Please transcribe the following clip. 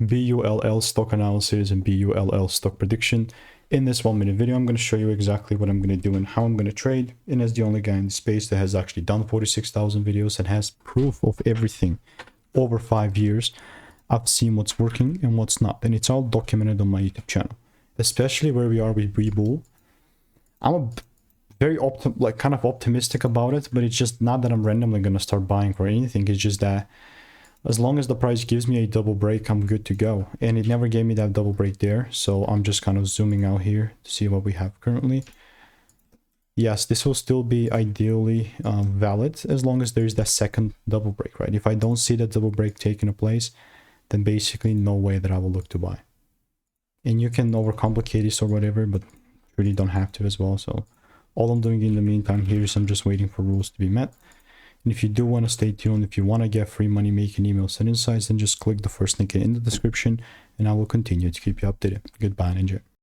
BULL stock analysis and BULL stock prediction. In this 1-minute video, I'm going to show you exactly what I'm going to do and how I'm going to trade. And as the only guy in the space that has actually done 46,000 videos and has proof of everything over 5 years, I've seen what's working and what's not. And it's all documented on my YouTube channel, especially where we are with Webull. I'm very kind of optimistic about it, but it's just not that I'm randomly going to start buying or anything. It's just that as long as the price gives me a double break, I'm good to go. And it never gave me that double break there. So I'm just kind of zooming out here to see what we have currently. Yes, this will still be ideally valid as long as there's that second double break, right? If I don't see that double break taking place, then basically no way that I will look to buy. And you can overcomplicate this or whatever, but really don't have to as well. So all I'm doing in the meantime here is I'm just waiting for rules to be met. And if you do want to stay tuned, if you want to get free money making emails and insights, then just click the first link in the description and I will continue to keep you updated. Goodbye and enjoy.